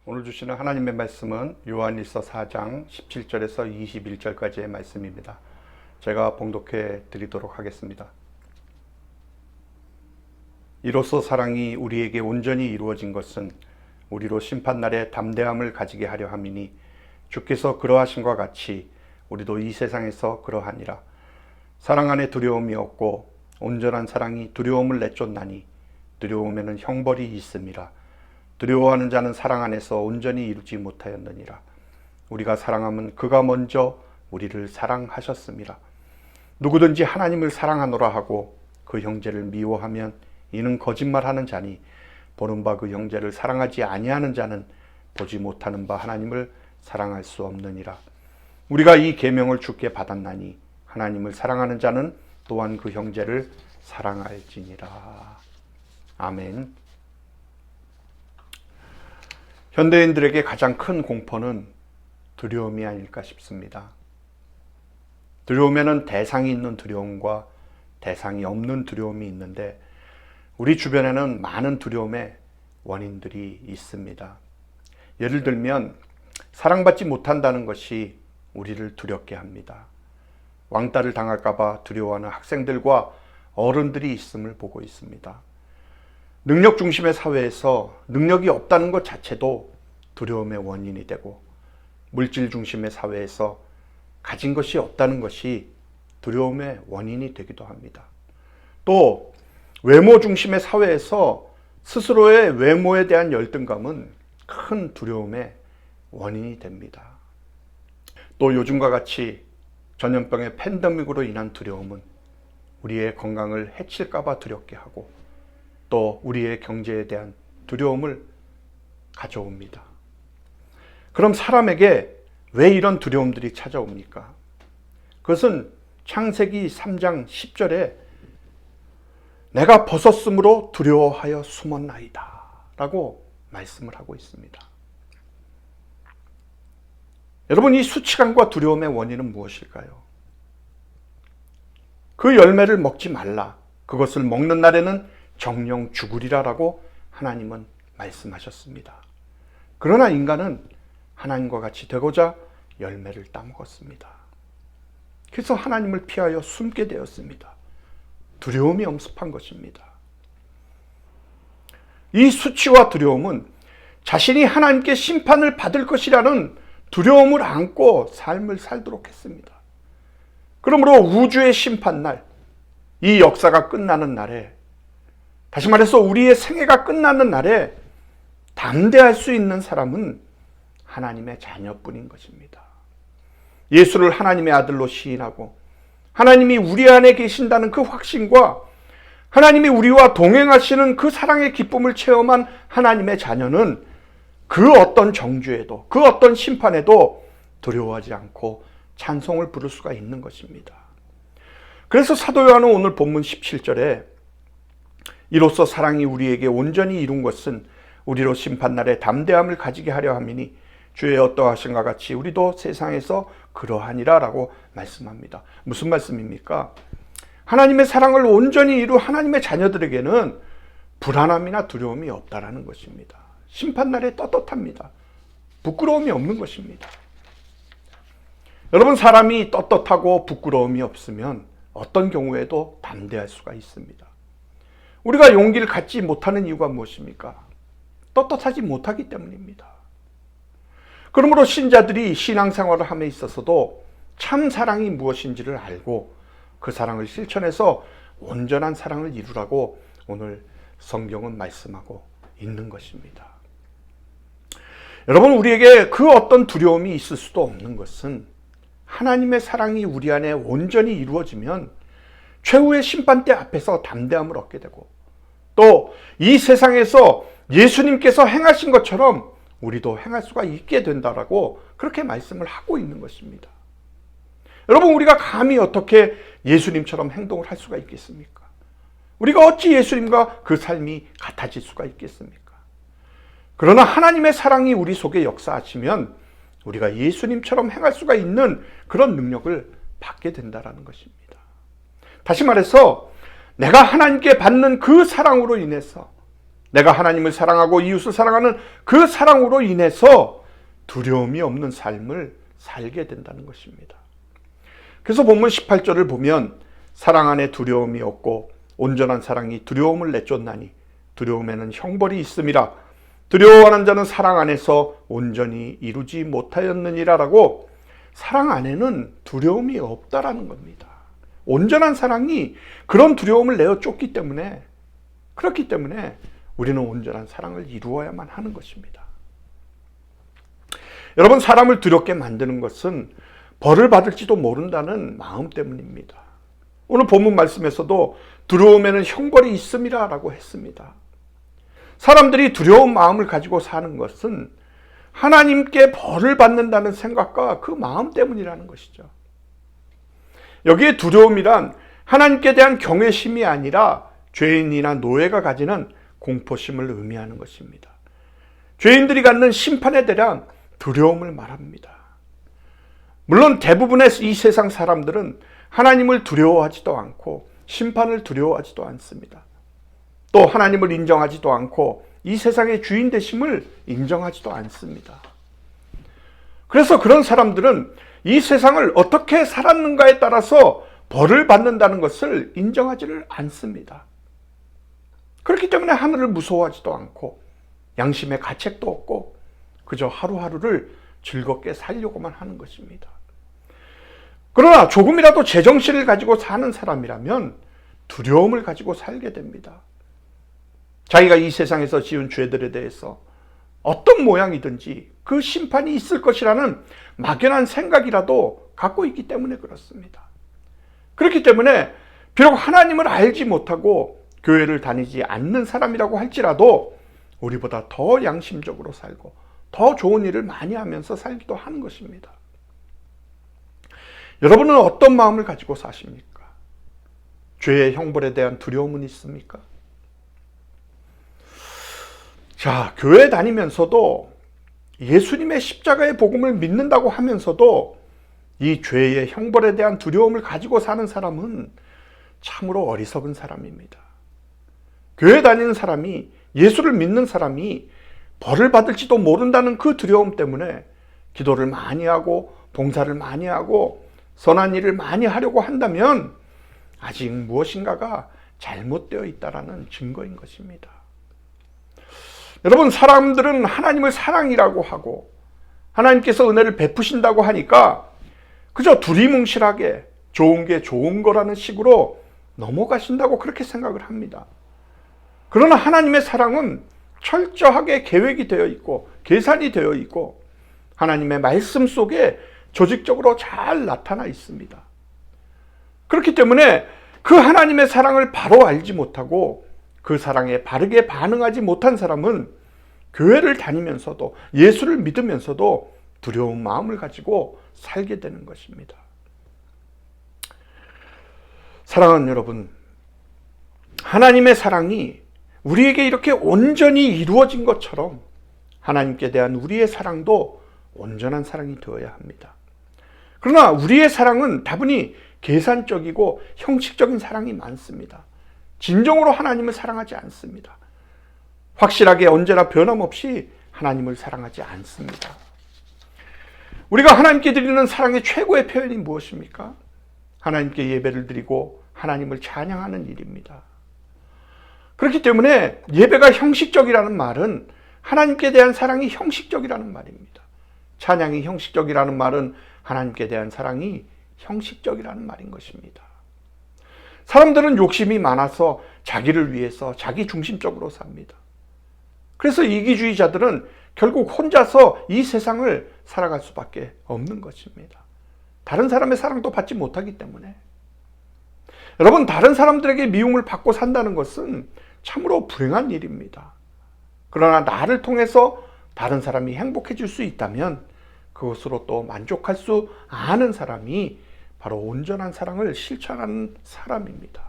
오늘 주시는 하나님의 말씀은 요한일서 4장 17절에서 21절까지의 말씀입니다. 제가 봉독해 드리도록 하겠습니다. 이로써 사랑이 우리에게 온전히 이루어진 것은 우리로 심판날에 담대함을 가지게 하려 함이니 주께서 그러하신과 같이 우리도 이 세상에서 그러하니라. 사랑 안에 두려움이 없고 온전한 사랑이 두려움을 내쫓나니 두려움에는 형벌이 있음이라. 두려워하는 자는 사랑 안에서 온전히 이루지 못하였느니라. 우리가 사랑하면 그가 먼저 우리를 사랑하셨음이라. 누구든지 하나님을 사랑하노라 하고 그 형제를 미워하면 이는 거짓말하는 자니 보는 바 그 형제를 사랑하지 아니하는 자는 보지 못하는 바 하나님을 사랑할 수 없느니라. 우리가 이 계명을 주께 받았나니 하나님을 사랑하는 자는 또한 그 형제를 사랑할지니라. 아멘. 현대인들에게 가장 큰 공포는 두려움이 아닐까 싶습니다. 두려움에는 대상이 있는 두려움과 대상이 없는 두려움이 있는데 우리 주변에는 많은 두려움의 원인들이 있습니다. 예를 들면 사랑받지 못한다는 것이 우리를 두렵게 합니다. 왕따를 당할까 봐 두려워하는 학생들과 어른들이 있음을 보고 있습니다. 능력 중심의 사회에서 능력이 없다는 것 자체도 두려움의 원인이 되고 물질 중심의 사회에서 가진 것이 없다는 것이 두려움의 원인이 되기도 합니다. 또 외모 중심의 사회에서 스스로의 외모에 대한 열등감은 큰 두려움의 원인이 됩니다. 또 요즘과 같이 전염병의 팬데믹으로 인한 두려움은 우리의 건강을 해칠까 봐 두렵게 하고 또 우리의 경제에 대한 두려움을 가져옵니다. 그럼 사람에게 왜 이런 두려움들이 찾아옵니까? 그것은 창세기 3장 10절에 내가 벗었으므로 두려워하여 숨었나이다 라고 말씀을 하고 있습니다. 여러분, 이 수치감과 두려움의 원인은 무엇일까요? 그 열매를 먹지 말라. 그것을 먹는 날에는 정령 죽으리라라고 하나님은 말씀하셨습니다. 그러나 인간은 하나님과 같이 되고자 열매를 따먹었습니다. 그래서 하나님을 피하여 숨게 되었습니다. 두려움이 엄습한 것입니다. 이 수치와 두려움은 자신이 하나님께 심판을 받을 것이라는 두려움을 안고 삶을 살도록 했습니다. 그러므로 우주의 심판날, 이 역사가 끝나는 날에, 다시 말해서 우리의 생애가 끝나는 날에 담대할 수 있는 사람은 하나님의 자녀뿐인 것입니다. 예수를 하나님의 아들로 시인하고 하나님이 우리 안에 계신다는 그 확신과 하나님이 우리와 동행하시는 그 사랑의 기쁨을 체험한 하나님의 자녀는 그 어떤 정죄에도 그 어떤 심판에도 두려워하지 않고 찬송을 부를 수가 있는 것입니다. 그래서 사도 요한은 오늘 본문 17절에 이로써 사랑이 우리에게 온전히 이룬 것은 우리로 심판날에 담대함을 가지게 하려 함이니 주의 어떠하신가 같이 우리도 세상에서 그러하니라 라고 말씀합니다. 무슨 말씀입니까? 하나님의 사랑을 온전히 이룬 하나님의 자녀들에게는 불안함이나 두려움이 없다라는 것입니다. 심판날에 떳떳합니다. 부끄러움이 없는 것입니다. 여러분, 사람이 떳떳하고 부끄러움이 없으면 어떤 경우에도 담대할 수가 있습니다. 우리가 용기를 갖지 못하는 이유가 무엇입니까? 떳떳하지 못하기 때문입니다. 그러므로 신자들이 신앙생활을 함에 있어서도 참 사랑이 무엇인지를 알고 그 사랑을 실천해서 온전한 사랑을 이루라고 오늘 성경은 말씀하고 있는 것입니다. 여러분, 우리에게 그 어떤 두려움이 있을 수도 없는 것은 하나님의 사랑이 우리 안에 온전히 이루어지면 최후의 심판대 앞에서 담대함을 얻게 되고 또 이 세상에서 예수님께서 행하신 것처럼 우리도 행할 수가 있게 된다라고 그렇게 말씀을 하고 있는 것입니다. 여러분, 우리가 감히 어떻게 예수님처럼 행동을 할 수가 있겠습니까? 우리가 어찌 예수님과 그 삶이 같아질 수가 있겠습니까? 그러나 하나님의 사랑이 우리 속에 역사하시면 우리가 예수님처럼 행할 수가 있는 그런 능력을 받게 된다는 것입니다. 다시 말해서 내가 하나님께 받는 그 사랑으로 인해서 내가 하나님을 사랑하고 이웃을 사랑하는 그 사랑으로 인해서 두려움이 없는 삶을 살게 된다는 것입니다. 그래서 본문 18절을 보면 사랑 안에 두려움이 없고 온전한 사랑이 두려움을 내쫓나니 두려움에는 형벌이 있음이라. 두려워하는 자는 사랑 안에서 온전히 이루지 못하였느니라 라고 사랑 안에는 두려움이 없다라는 겁니다. 온전한 사랑이 그런 두려움을 내어 쫓기 때문에, 그렇기 때문에 우리는 온전한 사랑을 이루어야만 하는 것입니다. 여러분, 사람을 두렵게 만드는 것은 벌을 받을지도 모른다는 마음 때문입니다. 오늘 본문 말씀에서도 두려움에는 형벌이 있음이라 라고 했습니다. 사람들이 두려운 마음을 가지고 사는 것은 하나님께 벌을 받는다는 생각과 그 마음 때문이라는 것이죠. 여기에 두려움이란 하나님께 대한 경외심이 아니라 죄인이나 노예가 가지는 공포심을 의미하는 것입니다. 죄인들이 갖는 심판에 대한 두려움을 말합니다. 물론 대부분의 이 세상 사람들은 하나님을 두려워하지도 않고 심판을 두려워하지도 않습니다. 또 하나님을 인정하지도 않고 이 세상의 주인 되심을 인정하지도 않습니다. 그래서 그런 사람들은 이 세상을 어떻게 살았는가에 따라서 벌을 받는다는 것을 인정하지를 않습니다. 그렇기 때문에 하늘을 무서워하지도 않고 양심의 가책도 없고 그저 하루하루를 즐겁게 살려고만 하는 것입니다. 그러나 조금이라도 제정신을 가지고 사는 사람이라면 두려움을 가지고 살게 됩니다. 자기가 이 세상에서 지은 죄들에 대해서 어떤 모양이든지 그 심판이 있을 것이라는 막연한 생각이라도 갖고 있기 때문에 그렇습니다. 그렇기 때문에 비록 하나님을 알지 못하고 교회를 다니지 않는 사람이라고 할지라도 우리보다 더 양심적으로 살고 더 좋은 일을 많이 하면서 살기도 하는 것입니다. 여러분은 어떤 마음을 가지고 사십니까? 죄의 형벌에 대한 두려움은 있습니까? 자, 교회 다니면서도 예수님의 십자가의 복음을 믿는다고 하면서도 이 죄의 형벌에 대한 두려움을 가지고 사는 사람은 참으로 어리석은 사람입니다. 교회 다니는 사람이, 예수를 믿는 사람이 벌을 받을지도 모른다는 그 두려움 때문에 기도를 많이 하고 봉사를 많이 하고 선한 일을 많이 하려고 한다면 아직 무엇인가가 잘못되어 있다는 증거인 것입니다. 여러분, 사람들은 하나님을 사랑이라고 하고 하나님께서 은혜를 베푸신다고 하니까 그저 두리뭉실하게 좋은 게 좋은 거라는 식으로 넘어가신다고 그렇게 생각을 합니다. 그러나 하나님의 사랑은 철저하게 계획이 되어 있고 계산이 되어 있고 하나님의 말씀 속에 조직적으로 잘 나타나 있습니다. 그렇기 때문에 그 하나님의 사랑을 바로 알지 못하고 그 사랑에 바르게 반응하지 못한 사람은 교회를 다니면서도 예수를 믿으면서도 두려운 마음을 가지고 살게 되는 것입니다. 사랑하는 여러분, 하나님의 사랑이 우리에게 이렇게 온전히 이루어진 것처럼 하나님께 대한 우리의 사랑도 온전한 사랑이 되어야 합니다. 그러나 우리의 사랑은 다분히 계산적이고 형식적인 사랑이 많습니다. 진정으로 하나님을 사랑하지 않습니다. 확실하게 언제나 변함없이 하나님을 사랑하지 않습니다. 우리가 하나님께 드리는 사랑의 최고의 표현이 무엇입니까? 하나님께 예배를 드리고 하나님을 찬양하는 일입니다. 그렇기 때문에 예배가 형식적이라는 말은 하나님께 대한 사랑이 형식적이라는 말입니다. 찬양이 형식적이라는 말은 하나님께 대한 사랑이 형식적이라는 말인 것입니다. 사람들은 욕심이 많아서 자기를 위해서 자기 중심적으로 삽니다. 그래서 이기주의자들은 결국 혼자서 이 세상을 살아갈 수밖에 없는 것입니다. 다른 사람의 사랑도 받지 못하기 때문에. 여러분, 다른 사람들에게 미움을 받고 산다는 것은 참으로 불행한 일입니다. 그러나 나를 통해서 다른 사람이 행복해질 수 있다면 그것으로 또 만족할 수 아는 사람이 바로 온전한 사랑을 실천하는 사람입니다.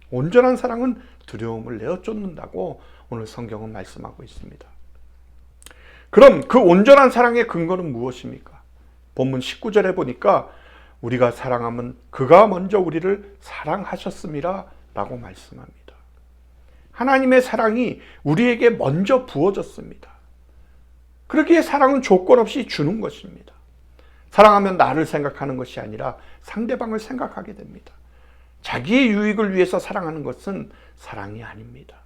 온전한 사랑은 두려움을 내어쫓는다고 오늘 성경은 말씀하고 있습니다. 그럼 그 온전한 사랑의 근거는 무엇입니까? 본문 19절에 보니까 우리가 사랑하면 그가 먼저 우리를 사랑하셨음이라 라고 말씀합니다. 하나님의 사랑이 우리에게 먼저 부어졌습니다. 그러기에 사랑은 조건 없이 주는 것입니다. 사랑하면 나를 생각하는 것이 아니라 상대방을 생각하게 됩니다. 자기의 유익을 위해서 사랑하는 것은 사랑이 아닙니다.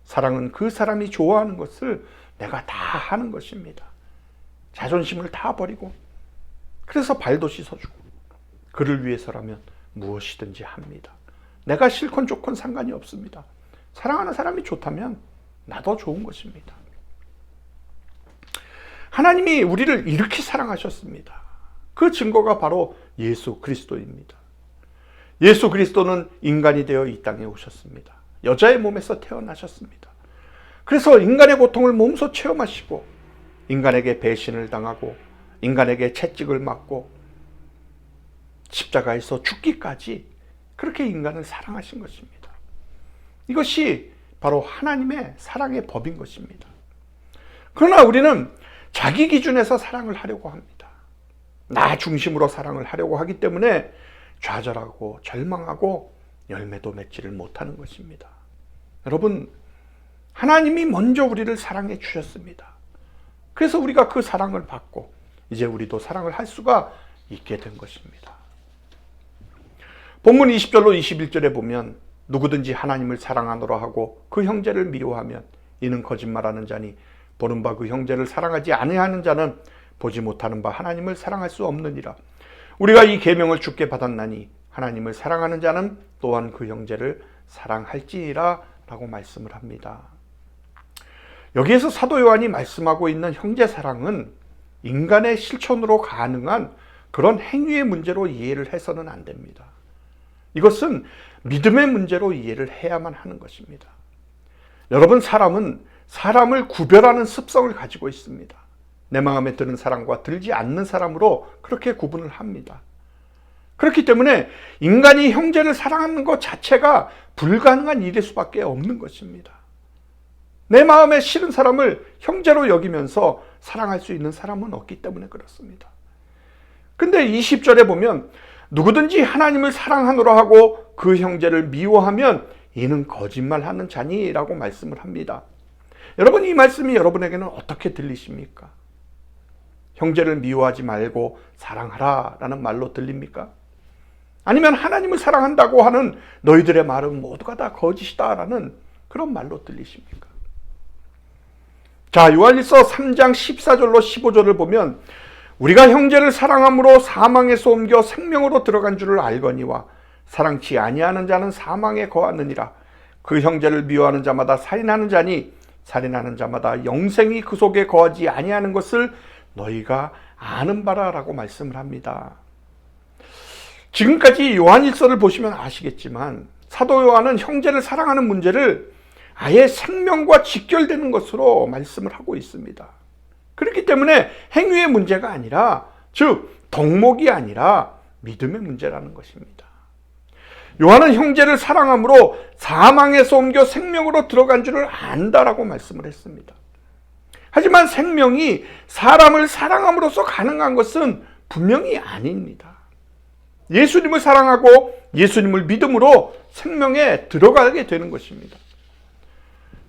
사랑은 그 사람이 좋아하는 것을 내가 다 하는 것입니다. 자존심을 다 버리고, 그래서 발도 씻어주고, 그를 위해서라면 무엇이든지 합니다. 내가 싫건 좋건 상관이 없습니다. 사랑하는 사람이 좋다면 나도 좋은 것입니다. 하나님이 우리를 이렇게 사랑하셨습니다. 그 증거가 바로 예수 그리스도입니다. 예수 그리스도는 인간이 되어 이 땅에 오셨습니다. 여자의 몸에서 태어나셨습니다. 그래서 인간의 고통을 몸소 체험하시고, 인간에게 배신을 당하고, 인간에게 채찍을 맞고, 십자가에서 죽기까지 그렇게 인간을 사랑하신 것입니다. 이것이 바로 하나님의 사랑의 법인 것입니다. 그러나 우리는 자기 기준에서 사랑을 하려고 합니다. 나 중심으로 사랑을 하려고 하기 때문에 좌절하고 절망하고 열매도 맺지를 못하는 것입니다. 여러분, 하나님이 먼저 우리를 사랑해 주셨습니다. 그래서 우리가 그 사랑을 받고 이제 우리도 사랑을 할 수가 있게 된 것입니다. 본문 20절로 21절에 보면 누구든지 하나님을 사랑하노라 하고 그 형제를 미워하면 이는 거짓말하는 자니 보는 바 그 형제를 사랑하지 아니하는 자는 보지 못하는 바 하나님을 사랑할 수 없느니라. 우리가 이 계명을 주께 받았나니 하나님을 사랑하는 자는 또한 그 형제를 사랑할지니라 라고 말씀을 합니다. 여기에서 사도 요한이 말씀하고 있는 형제 사랑은 인간의 실천으로 가능한 그런 행위의 문제로 이해를 해서는 안 됩니다. 이것은 믿음의 문제로 이해를 해야만 하는 것입니다. 여러분, 사람은 사람을 구별하는 습성을 가지고 있습니다. 내 마음에 드는 사람과 들지 않는 사람으로 그렇게 구분을 합니다. 그렇기 때문에 인간이 형제를 사랑하는 것 자체가 불가능한 일일 수밖에 없는 것입니다. 내 마음에 싫은 사람을 형제로 여기면서 사랑할 수 있는 사람은 없기 때문에 그렇습니다. 근데 20절에 보면 누구든지 하나님을 사랑하노라 하고 그 형제를 미워하면 이는 거짓말하는 자니라고 말씀을 합니다. 여러분, 이 말씀이 여러분에게는 어떻게 들리십니까? 형제를 미워하지 말고 사랑하라 라는 말로 들립니까? 아니면 하나님을 사랑한다고 하는 너희들의 말은 모두가 다 거짓이다 라는 그런 말로 들리십니까? 자, 요한일서 3장 14절로 15절을 보면 우리가 형제를 사랑함으로 사망에서 옮겨 생명으로 들어간 줄을 알거니와 사랑치 아니하는 자는 사망에 거하느니라. 그 형제를 미워하는 자마다 살인하는 자니 살인하는 자마다 영생이 그 속에 거하지 아니하는 것을 너희가 아는 바라라고 말씀을 합니다. 지금까지 요한일서를 보시면 아시겠지만 사도 요한은 형제를 사랑하는 문제를 아예 생명과 직결되는 것으로 말씀을 하고 있습니다. 그렇기 때문에 행위의 문제가 아니라, 즉 덕목이 아니라 믿음의 문제라는 것입니다. 요한은 형제를 사랑함으로 사망에서 옮겨 생명으로 들어간 줄을 안다라고 말씀을 했습니다. 하지만 생명이 사람을 사랑함으로써 가능한 것은 분명히 아닙니다. 예수님을 사랑하고 예수님을 믿음으로 생명에 들어가게 되는 것입니다.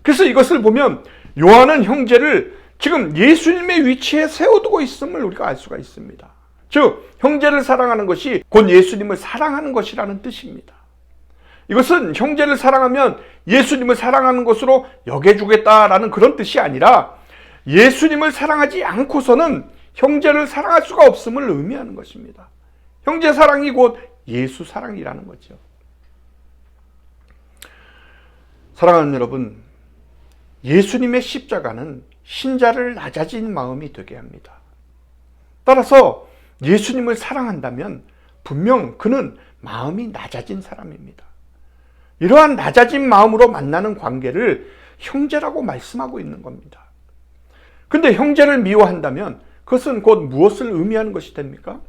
그래서 이것을 보면 요한은 형제를 지금 예수님의 위치에 세워두고 있음을 우리가 알 수가 있습니다. 즉 형제를 사랑하는 것이 곧 예수님을 사랑하는 것이라는 뜻입니다. 이것은 형제를 사랑하면 예수님을 사랑하는 것으로 여겨주겠다라는 그런 뜻이 아니라 예수님을 사랑하지 않고서는 형제를 사랑할 수가 없음을 의미하는 것입니다. 형제 사랑이 곧 예수 사랑이라는 거죠. 사랑하는 여러분, 예수님의 십자가는 신자를 낮아진 마음이 되게 합니다. 따라서 예수님을 사랑한다면 분명 그는 마음이 낮아진 사람입니다. 이러한 낮아진 마음으로 만나는 관계를 형제라고 말씀하고 있는 겁니다. 근데 형제를 미워한다면 그것은 곧 무엇을 의미하는 것이 됩니까?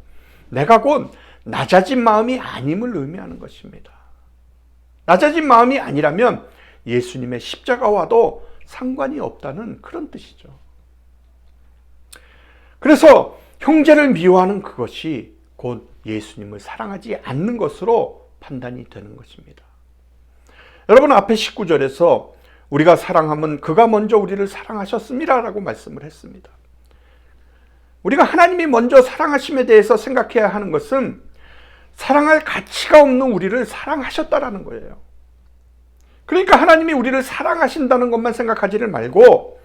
내가 곧 낮아진 마음이 아님을 의미하는 것입니다. 낮아진 마음이 아니라면 예수님의 십자가와도 상관이 없다는 그런 뜻이죠. 그래서 형제를 미워하는 그것이 곧 예수님을 사랑하지 않는 것으로 판단이 되는 것입니다. 여러분, 앞에 19절에서 우리가 사랑하면 그가 먼저 우리를 사랑하셨습니다 라고 말씀을 했습니다. 우리가 하나님이 먼저 사랑하심에 대해서 생각해야 하는 것은 사랑할 가치가 없는 우리를 사랑하셨다라는 거예요. 그러니까 하나님이 우리를 사랑하신다는 것만 생각하지를 말고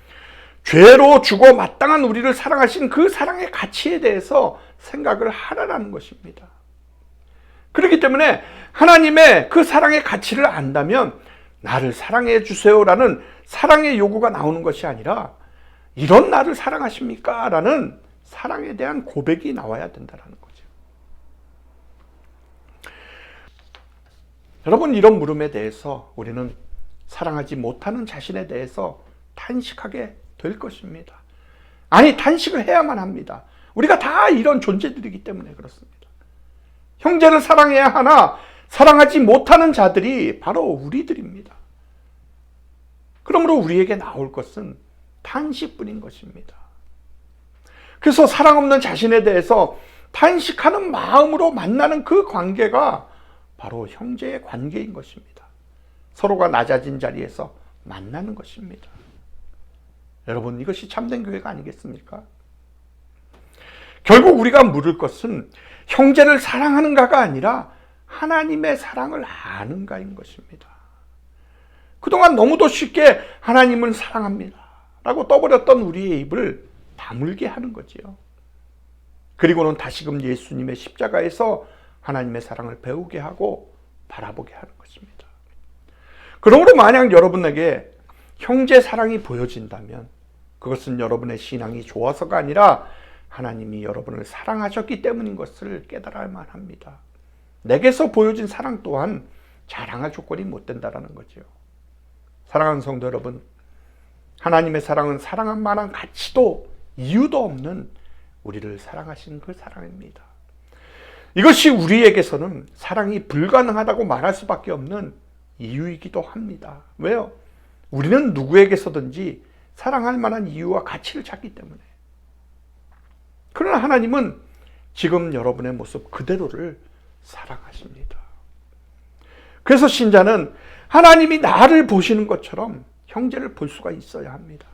죄로 죽어 마땅한 우리를 사랑하신 그 사랑의 가치에 대해서 생각을 하라는 것입니다. 그렇기 때문에 하나님의 그 사랑의 가치를 안다면 나를 사랑해 주세요라는 사랑의 요구가 나오는 것이 아니라 이런 나를 사랑하십니까? 라는 사랑에 대한 고백이 나와야 된다는 거죠. 여러분, 이런 물음에 대해서 우리는 사랑하지 못하는 자신에 대해서 탄식하게 될 것입니다. 아니, 탄식을 해야만 합니다. 우리가 다 이런 존재들이기 때문에 그렇습니다. 형제를 사랑해야 하나 사랑하지 못하는 자들이 바로 우리들입니다. 그러므로 우리에게 나올 것은 탄식뿐인 것입니다. 그래서 사랑 없는 자신에 대해서 탄식하는 마음으로 만나는 그 관계가 바로 형제의 관계인 것입니다. 서로가 낮아진 자리에서 만나는 것입니다. 여러분, 이것이 참된 교회가 아니겠습니까? 결국 우리가 물을 것은 형제를 사랑하는가가 아니라 하나님의 사랑을 아는가인 것입니다. 그동안 너무도 쉽게 하나님을 사랑합니다 라고 떠버렸던 우리의 입을 다물게 하는 거지요. 그리고는 다시금 예수님의 십자가에서 하나님의 사랑을 배우게 하고 바라보게 하는 것입니다. 그러므로 만약 여러분에게 형제 사랑이 보여진다면 그것은 여러분의 신앙이 좋아서가 아니라 하나님이 여러분을 사랑하셨기 때문인 것을 깨달아야만 합니다. 내게서 보여진 사랑 또한 자랑할 조건이 못 된다는 거죠. 사랑하는 성도 여러분, 하나님의 사랑은 사랑할 만한 가치도 이유도 없는 우리를 사랑하신 그 사랑입니다. 이것이 우리에게서는 사랑이 불가능하다고 말할 수밖에 없는 이유이기도 합니다. 왜요? 우리는 누구에게서든지 사랑할 만한 이유와 가치를 찾기 때문에. 그러나 하나님은 지금 여러분의 모습 그대로를 사랑하십니다. 그래서 신자는 하나님이 나를 보시는 것처럼 형제를 볼 수가 있어야 합니다.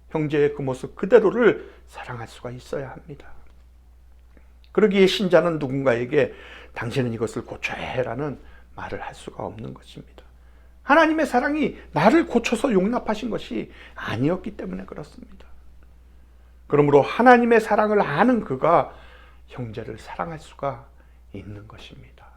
형제의 그 모습 그대로를 사랑할 수가 있어야 합니다. 그러기에 신자는 누군가에게 당신은 이것을 고쳐야 해라는 말을 할 수가 없는 것입니다. 하나님의 사랑이 나를 고쳐서 용납하신 것이 아니었기 때문에 그렇습니다. 그러므로 하나님의 사랑을 아는 그가 형제를 사랑할 수가 있는 것입니다.